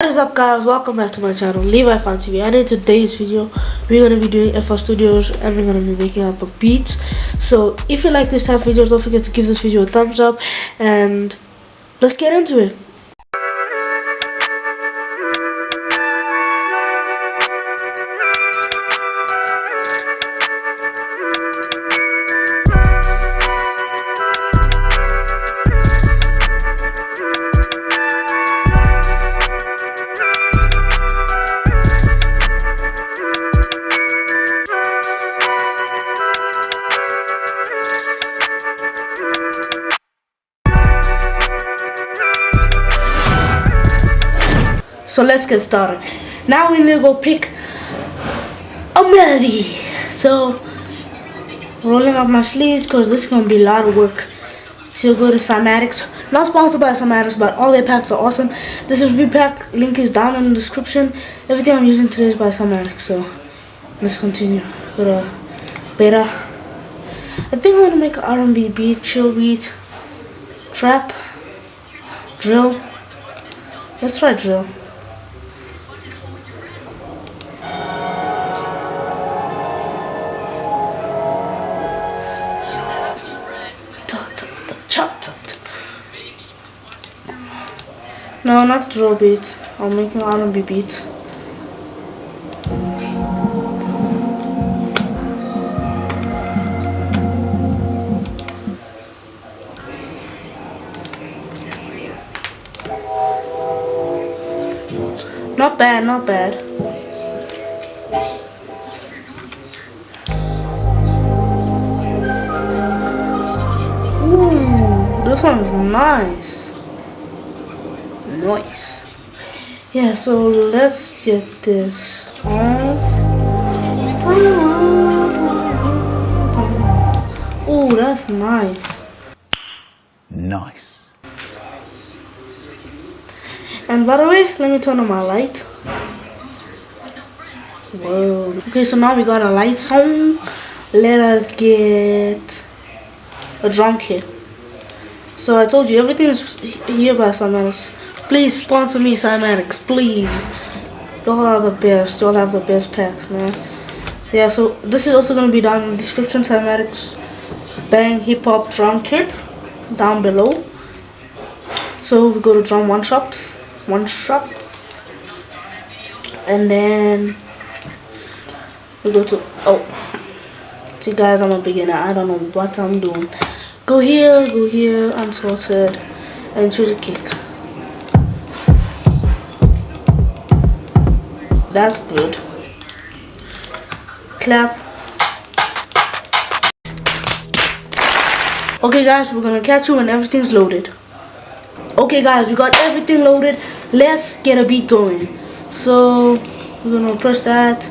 What is up, guys? Welcome back to my channel, Levi Fan TV. And in today's video, we're gonna be doing FR Studios and we're gonna be making up a beat. So if you like this type of videos, don't forget to give this video a thumbs up and let's get into it. So let's get started. Now we need to go pick a melody. So rolling up my sleeves because this is gonna be a lot of work. So go to Cymatics. Not sponsored by Cymatics, but all their packs are awesome. This is V-Pack, link is down in the description. Everything I'm using today is by Cymatics. So let's continue. Go to beta. I think I want to make an R&B beat, chill beat, trap, drill. Let's try drill. No, not drill beat. I'm making R&B beat. Not bad, not bad. Ooh, this one's nice. Nice. Yeah, so let's get this on. Oh, that's nice. Nice. And by the way, let me turn on my light. Whoa. Okay, so now we got a light on. Let us get a drum kit. So I told you everything is here by Cymatics. Please sponsor me, Cymatics, please. Y'all are the best. Y'all have the best packs, man. Yeah, so this is also gonna be down in the description. Cymatics Bang Hip Hop Drum Kit down below. So we go to drum one shots, and then we go to see guys, I'm a beginner. I don't know what I'm doing. Go here, unsorted, and choose a kick. That's good. Clap. Okay guys, we're gonna catch you when everything's loaded. Okay guys, we got everything loaded. Let's get a beat going. So we're gonna press that.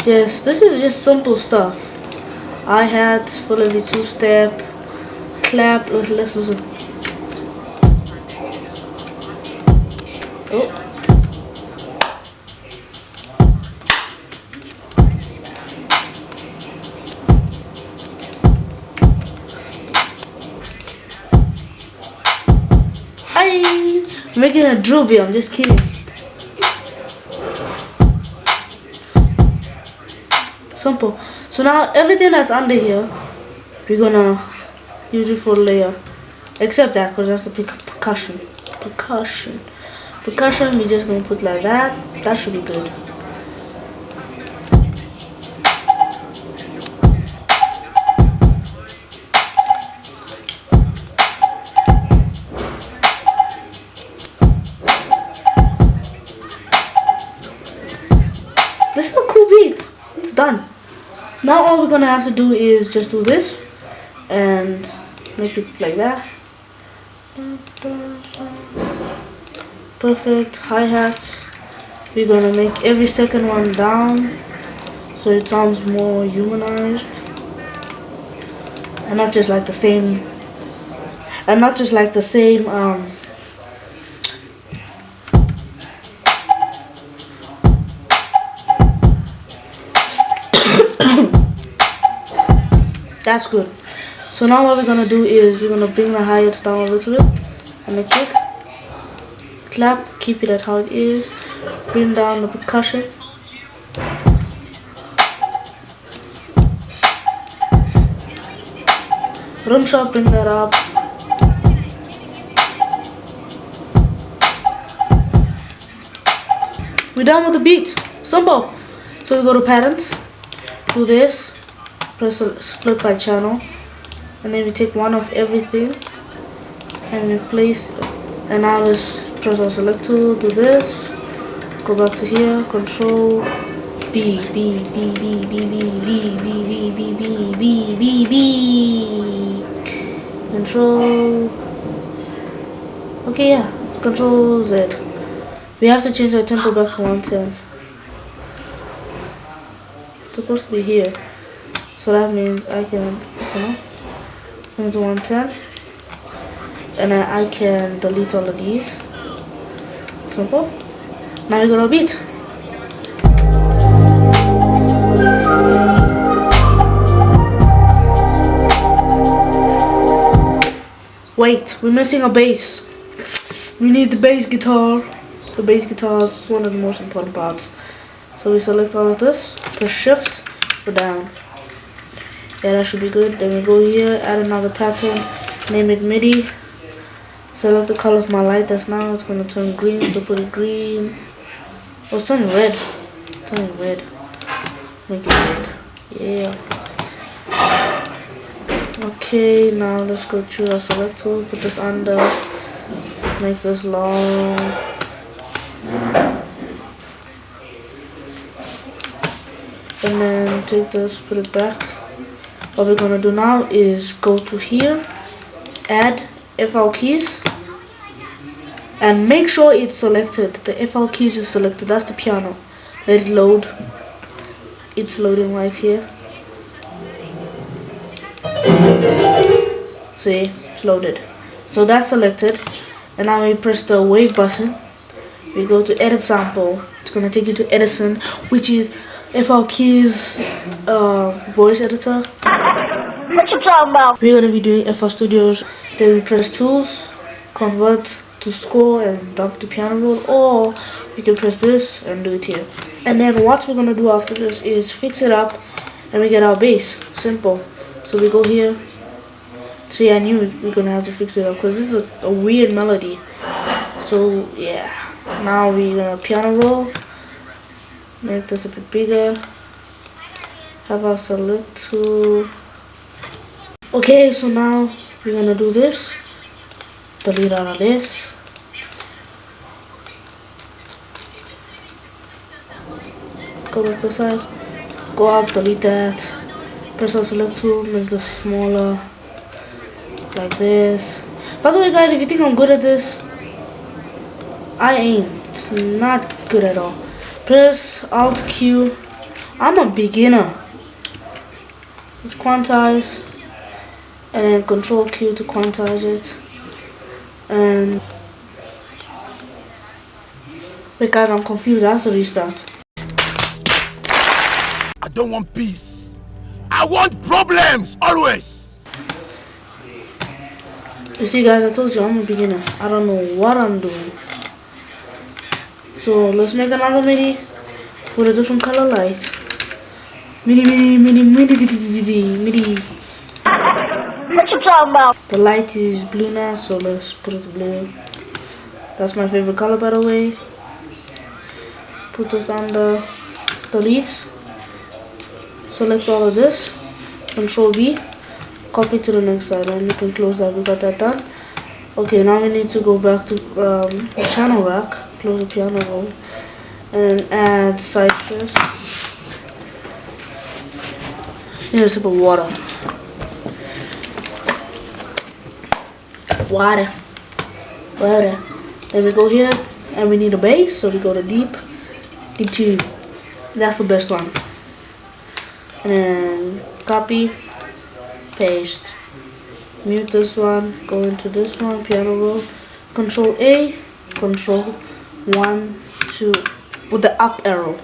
This is just simple stuff. Hi-hat, full of the two-step, clap. Let's listen. Oh. I'm making a drill beat, I'm just kidding. Simple. So now everything that's under here, we're gonna use it for layer. Except that, because that's the percussion. Percussion, we're just gonna put like that. That should be good. This is a cool beat. It's done. Now all we're gonna have to do is just do this and make it like that. Perfect. Hi-hats. We're gonna make every second one down so it sounds more humanized and not just like the same That's good. So now what we're gonna do is we're gonna bring the hi-hats down a little bit and the kick. Clap, keep it at how it is. bring down the percussion. Rim shot, bring that up. We're done with the beat. Simple. So we go to patterns, do this, press a split by channel, and then we take one of everything and we place, and now let's press our select tool, do this, go back to here, control B, B, B, B, B, B, B, B, B, B, B, B, B, B, control, okay, yeah, control Z. We have to change our tempo back to 110. It's supposed to be here, so that means I can, bring it to 110, and then I can delete all of these. Simple. Now we got our beat. Wait, we're missing a bass. We need the bass guitar. The bass guitar is one of the most important parts. So we select all of this, press shift, go down. Yeah, that should be good. Then we go here, add another pattern, name it MIDI. Select the color of my light that's now, it's gonna turn green, so put it green. Oh, it's turning red. Turning red. Make it red. Yeah. Okay, now let's go through our select tool, put this under, make this long. And then take this, put it back. What we're gonna do now is go to here, add FL keys, and make sure it's selected. The FL keys is selected. That's the piano. Let it load. It's loading right here. See, it's loaded. So that's selected. And now we press the wave button. We go to edit sample. It's gonna take you to Edison, which is FL Keys voice editor. What you talking about? We're gonna be doing FL Studios. Then we press tools, convert to score and dump to piano roll, or we can press this and do it here. And then what we're gonna do after this is fix it up and we get our bass. Simple. So we go here. See, I knew we're gonna have to fix it up because this is a weird melody. So yeah, now we're gonna piano roll. Make this a bit bigger. Have our select tool. Okay, so now we're gonna do this. Delete out of this. Go back this side. Go up, delete that. Press our select tool, make this smaller. Like this. By the way, guys, if you think I'm good at this, I ain't. It's not good at all. Press Alt Q. I'm a beginner. Let's quantize, and then Control Q to quantize it. And wait, guys, I'm confused. I have to restart. I don't want peace. I want problems always. You see, guys, I told you I'm a beginner. I don't know what I'm doing. So let's make another MIDI with a different color light. MIDI, MIDI, MIDI, MIDI, MIDI. What you talking about? The light is blue now, so let's put it to blue. That's my favorite color, by the way. Put this under delete. Select all of this. Control B. Copy to the next side, and you can close that. We got that done. Okay, now we need to go back to the channel rack. Close the piano roll, and add side stress. Need a sip of water. Water. Then we go here, and we need a bass, so we go to deep 2. That's the best one. And then copy, paste. Mute this one, go into this one, piano roll. Control A, control 1, 2 with the up arrow.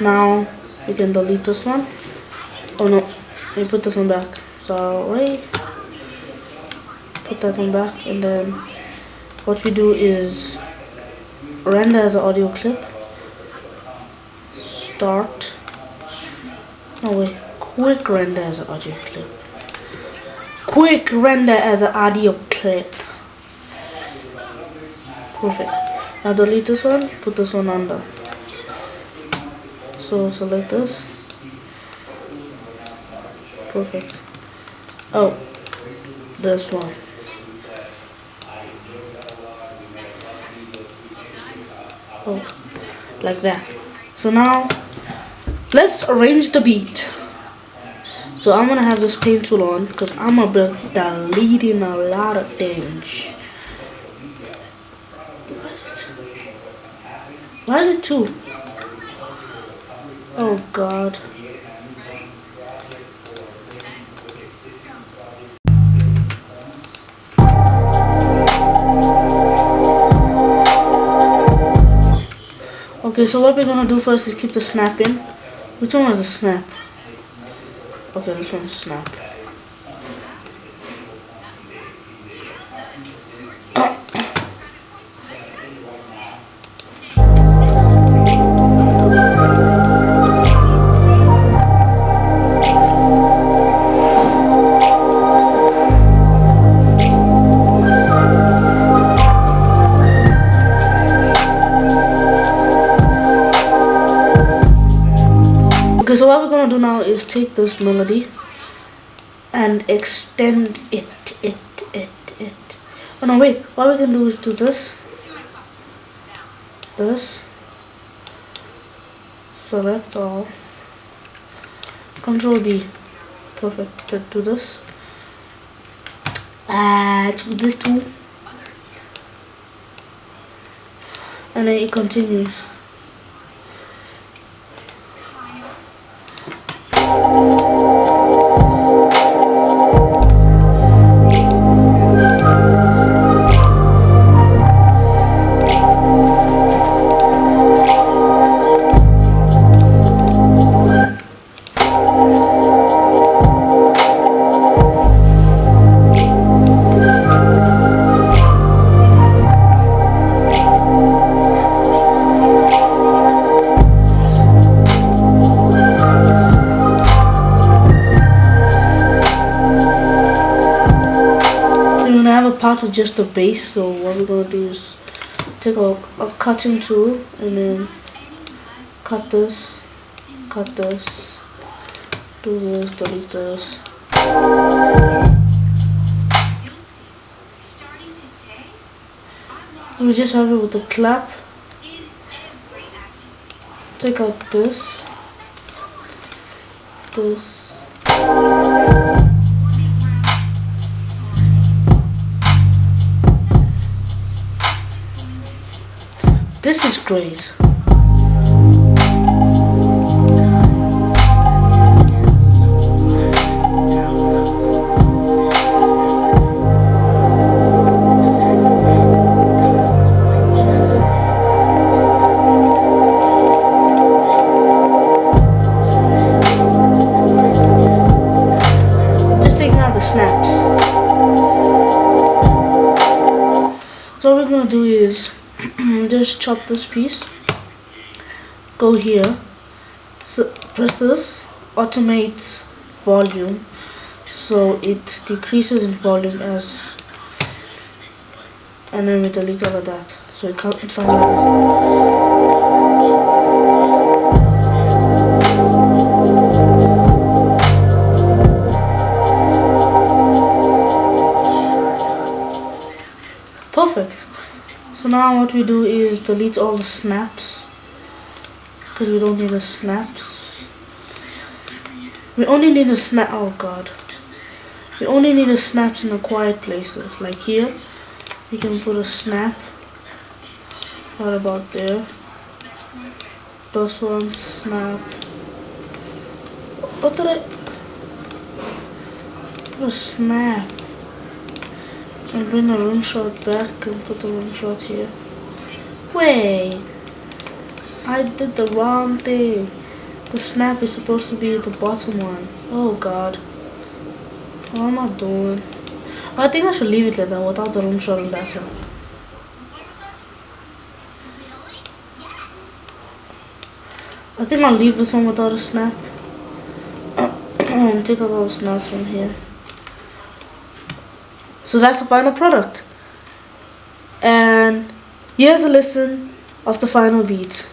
Now we can delete this one. Oh no, we put this one back. Sorry. Put that one back, and then what we do is render as an audio clip. Start. No wait, quick render as an audio clip. Quick render as an audio clip. Perfect. Now delete this one, put this one under. So select this. Perfect. Oh, this one. Oh, like that. So now let's arrange the beat. So I'm gonna have this paint tool on because I'm gonna be deleting a lot of things. Why is it 2? Oh god. Okay, so what we're gonna do first is keep the snap in. Which one was the snap? Okay, this one's snap. Okay, so what we're gonna do now is take this melody and extend it. Oh no, wait. What we can do is do this. Select all. Control B. Perfect. Let's do this. To this too. And then it continues. Part with just the bass, so what we're gonna do is take a cutting tool and then cut this, do this, delete this. We just have it with the clap. Take out this. This is great. Just taking out the snaps. So what we're gonna do is just chop this piece, go here, so press this, automate volume, so it decreases in volume as, and then we delete all of that, so it sounds like this. Perfect. So now what we do is delete all the snaps because we don't need the snaps. We only need the snap. Oh god. We only need the snaps in the quiet places. Like here, we can put a snap right about there. This one snap. What did I? Put a snap. And bring the rim shot back and put the rim shot here. Wait, I did the wrong thing. The snap is supposed to be the bottom one. Oh god. What am I doing? I think I should leave it like that without the rim shot on that one. I think I'll leave this one without a snap. Take out all the snaps from here. So that's the final product. And here's a listen of the final beat.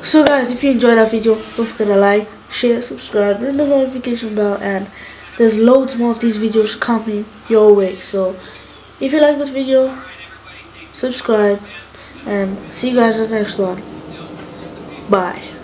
So guys, if you enjoyed that video, don't forget to like, share, subscribe, ring the notification bell, and there's loads more of these videos coming your way. So if you like this video, subscribe, and see you guys in the next one. Bye.